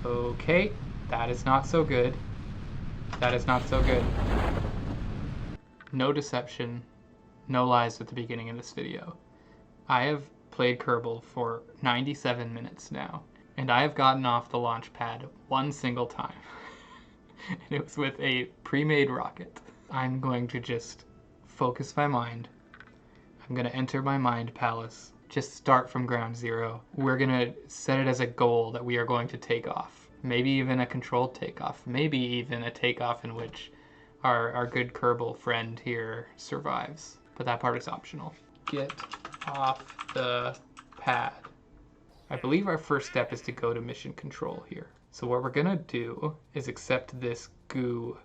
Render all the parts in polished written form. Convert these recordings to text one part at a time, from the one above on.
Okay, that is not so good. That is not so good. No deception, no lies at the beginning of this video. I have played Kerbal for 97 minutes now, and I have gotten off the launch pad one single time. And it was with a pre-made rocket. I'm going to just focus my mind. I'm going to enter my mind palace. Just start from ground zero. We're going to set it as a goal that we are going to take off. Maybe even a controlled takeoff. Maybe even a takeoff in which our good Kerbal friend here survives. But that part is optional. Get off the pad. I believe our first step is to go to mission control here. So what we're gonna do is accept this goo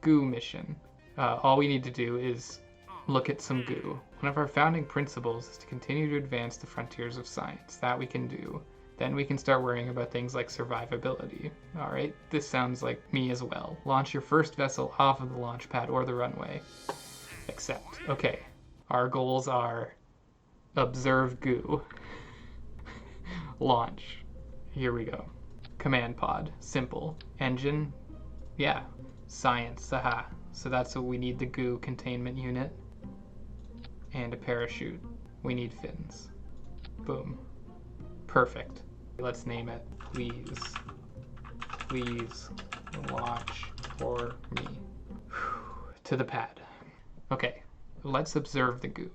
mission. All we need to do is look at some goo. One of our founding principles is to continue to advance the frontiers of science. That we can do. Then we can start worrying about things like survivability. All right, this sounds like me as well. Launch your first vessel off of the launch pad or the runway. Accept. Okay, our goals are observe goo. Launch. Here we go. Command pod. Simple. Engine. Yeah. Science. Aha. So that's what we need, the goo containment unit. And a parachute. We need fins. Boom. Perfect. Let's name it. Please launch for me. To the pad. Okay, let's observe the goo.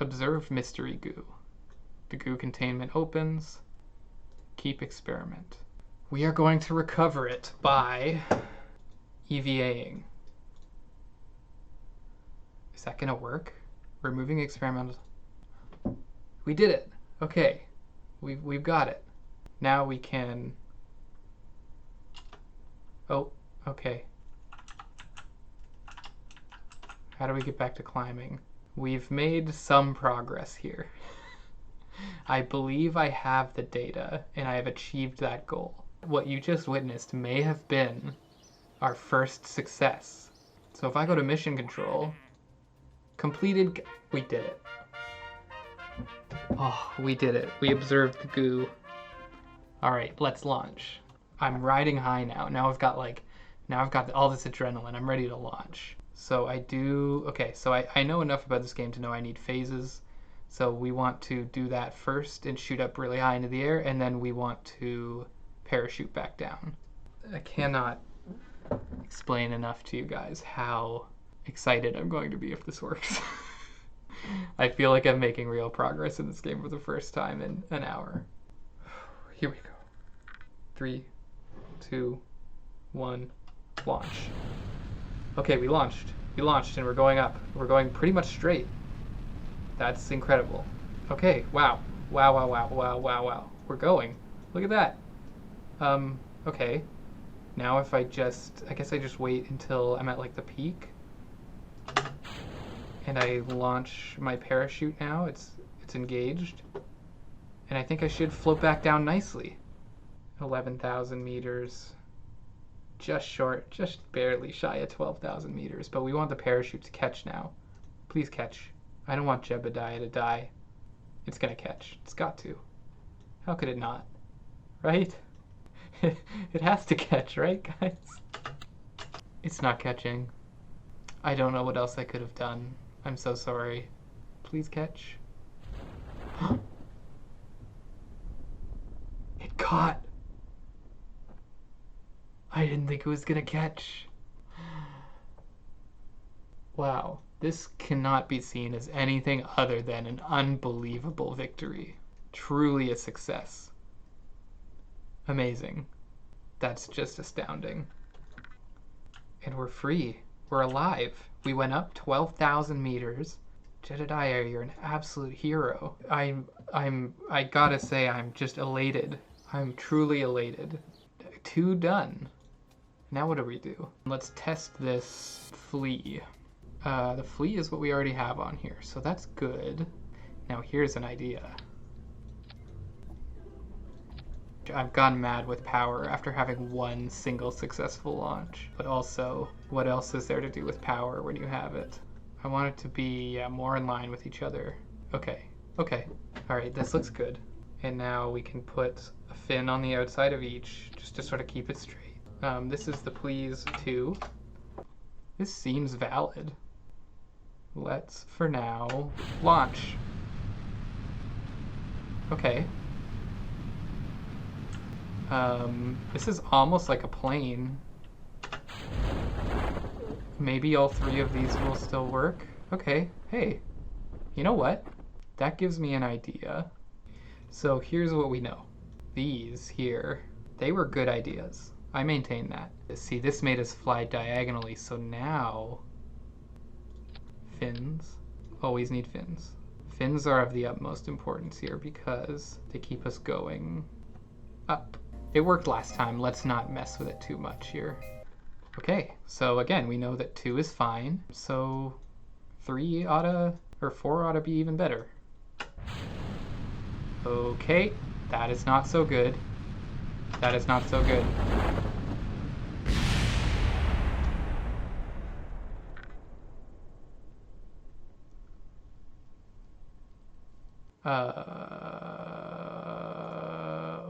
Observe mystery goo. The goo containment opens. Keep experiment. We are going to recover it by EVAing. Is that gonna work? Removing experimental. We did it. Okay, we've got it. Now we can. Oh, okay. How do we get back to climbing? We've made some progress here. I believe I have the data and I have achieved that goal. What you just witnessed may have been our first success. So if I go to mission control, completed, we did it. Oh, we did it. We observed the goo. All right, let's launch. I'm riding high now. Now I've got all this adrenaline. I'm ready to launch. So I know enough about this game to know I need phases. So we want to do that first and shoot up really high into the air, and then we want to parachute back down. I cannot explain enough to you guys how excited I'm going to be if this works. I feel like I'm making real progress in this game for the first time in an hour. Here we go. 3, 2, 1, launch. Okay, we launched. And we're going up. We're going pretty much straight. That's incredible. Okay, wow. Wow. We're going. Look at that. Okay. Now if I guess I just wait until I'm at like the peak. And I launch my parachute now. It's engaged. And I think I should float back down nicely. 11,000 meters. Just barely shy of 12,000 meters. But we want the parachute to catch now. Please catch. I don't want Jebediah to die. It's gonna catch. It's got to. How could it not? Right? It has to catch, right, guys? It's not catching. I don't know what else I could have done. I'm so sorry. Please catch. It caught. I didn't think it was gonna catch. Wow, this cannot be seen as anything other than an unbelievable victory. Truly a success. Amazing. That's just astounding. And we're free. We're alive. We went up 12,000 meters. Jedediah, you're an absolute hero. I gotta say, I'm just elated. I'm truly elated. 2 done. Now what do we do? Let's test this flea. The flea is what we already have on here, so that's good. Now here's an idea. I've gone mad with power after having one single successful launch. But also, what else is there to do with power when you have it? I want it to be more in line with each other. Okay. Alright, this looks good. And now we can put a fin on the outside of each, just to sort of keep it straight. This is the please 2. This seems valid. Let's, for now, launch. Okay. This is almost like a plane. Maybe all 3 of these will still work. Okay, hey, you know what? That gives me an idea. So here's what we know. These here, they were good ideas. I maintain that. See, this made us fly diagonally, so now fins. Always need fins. Fins are of the utmost importance here because they keep us going up. It worked last time. Let's not mess with it too much here. Okay, so again, we know that 2 is fine. So 3 oughta, or 4 ought to be even better. Okay, that is not so good. That is not so good.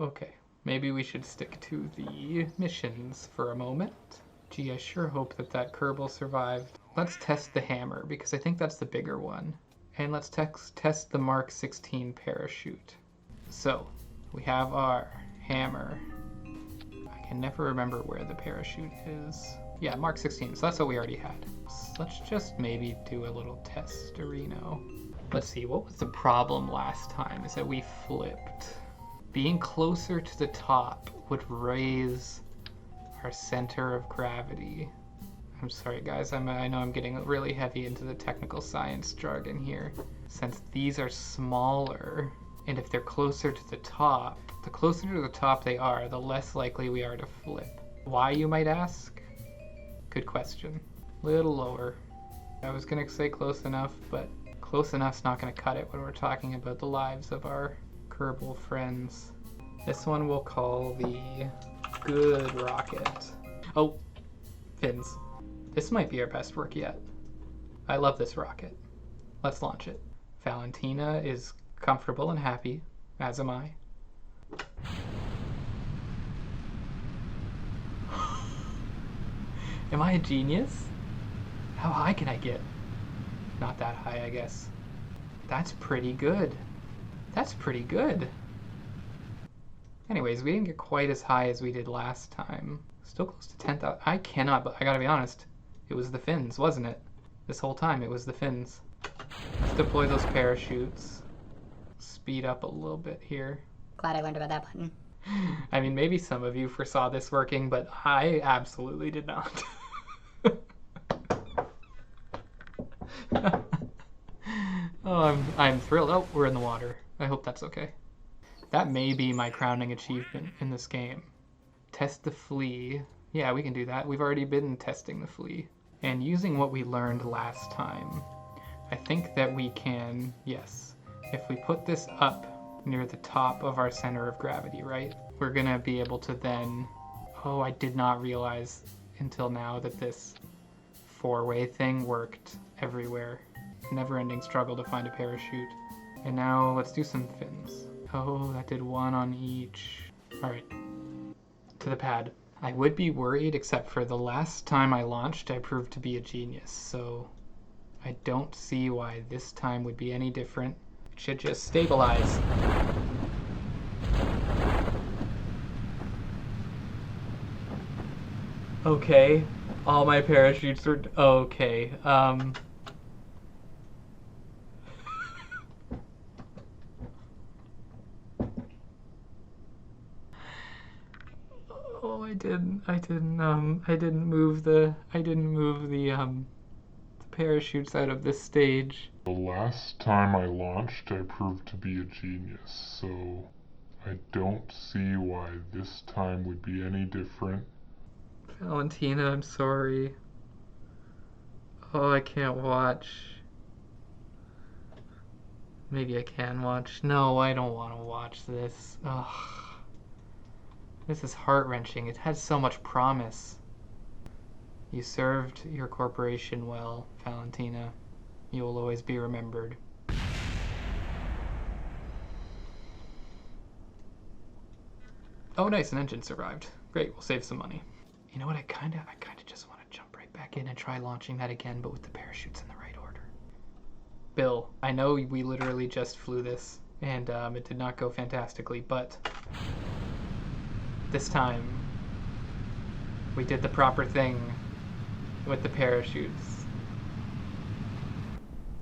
Okay. Maybe we should stick to the missions for a moment. Gee, I sure hope that that Kerbal survived. Let's test the hammer, because I think that's the bigger one. And let's test the Mark 16 parachute. So, we have our hammer. I can never remember where the parachute is. Yeah, Mark 16, so that's what we already had. So let's just maybe do a little testarino. Let's see, what was the problem last time? Is that we flipped. Being closer to the top would raise our center of gravity. I'm sorry guys, I know I'm getting really heavy into the technical science jargon here. Since these are smaller, and if they're closer to the top, the closer to the top they are, the less likely we are to flip. Why, you might ask? Good question. Little lower. I was gonna say close enough, but close enough's not gonna cut it when we're talking about the lives of our Kerbal friends. This one we'll call the good rocket. Oh, fins. This might be our best work yet. I love this rocket. Let's launch it. Valentina is comfortable and happy, as am I. Am I a genius? How high can I get? Not that high, I guess. That's pretty good. That's pretty good. Anyways, we didn't get quite as high as we did last time. Still close to 10,000. I cannot, but I gotta be honest. It was the fins, wasn't it? This whole time it was the fins. Let's deploy those parachutes. Speed up a little bit here. Glad I learned about that button. I mean, maybe some of you foresaw this working, but I absolutely did not. Oh, I'm thrilled. Oh, we're in the water. I hope that's okay. That may be my crowning achievement in this game. Test the flea. Yeah, we can do that. We've already been testing the flea. And using what we learned last time, I think that we can, yes, if we put this up near the top of our center of gravity, right? We're gonna be able to then, oh, I did not realize until now that this 4-way thing worked everywhere. Never-ending struggle to find a parachute. And now let's do some fins. Oh, that did 1 on each. All right, to the pad. I would be worried, except for the last time I launched, I proved to be a genius, so I don't see why this time would be any different. It should just stabilize. Okay, all my parachutes are okay. Oh, I didn't move the parachutes out of this stage. The last time I launched, I proved to be a genius, so I don't see why this time would be any different. Valentina, I'm sorry. Oh, I can't watch. Maybe I can watch. No, I don't want to watch this. Ugh. This is heart-wrenching. It has so much promise. You served your corporation well, Valentina. You will always be remembered. Oh, nice, an engine survived. Great, we'll save some money. You know what, I kinda just want to jump right back in and try launching that again, but with the parachutes in the right order. Bill, I know we literally just flew this, and it did not go fantastically, but this time we did the proper thing with the parachutes.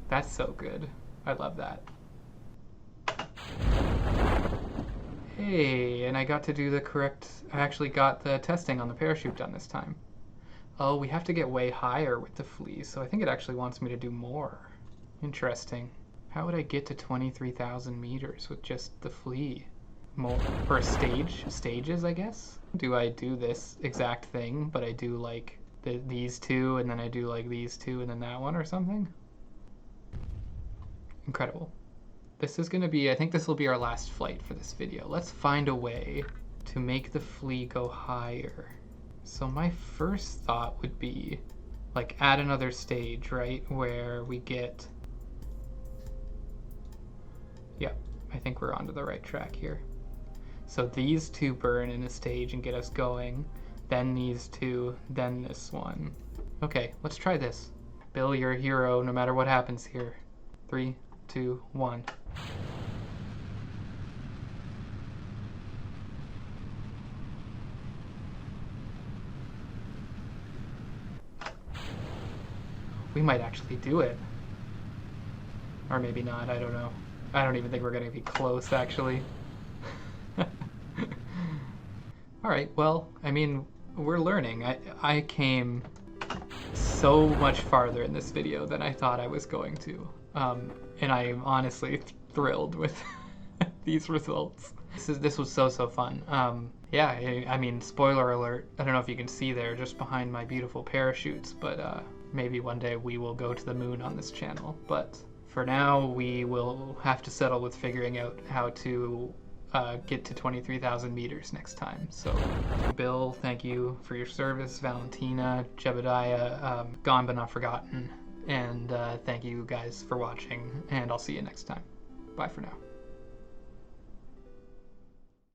That's so good. I love that. Hey, and I got to do the correct... I actually got the testing on the parachute done this time. Oh, we have to get way higher with the flea, so I think it actually wants me to do more. Interesting. How would I get to 23,000 meters with just the flea? More for a stages, I guess? Do I do this exact thing, but I do like these two, and then I do like these two, and then that one or something? Incredible. This is going to be, I think this will be our last flight for this video. Let's find a way to make the flea go higher. So my first thought would be, like, add another stage, right? Where we get... Yeah, I think we're onto the right track here. So these two burn in a stage and get us going. Then these two, then this one. Okay, let's try this. Bill, you're a hero no matter what happens here. 3, 2, 1. We might actually do it. Or maybe not, I don't know. I don't even think we're going to be close, actually. Alright, well, I mean, we're learning. I came so much farther in this video than I thought I was going to. And I am honestly thrilled with these results. This was so fun. Yeah, I mean, spoiler alert, I don't know if you can see there just behind my beautiful parachutes, but maybe one day we will go to the moon on this channel. But for now, we will have to settle with figuring out how to get to 23,000 meters next time. So, Bill, thank you for your service. Valentina, Jebediah, gone but not forgotten. And thank you guys for watching, and I'll see you next time. Bye for now.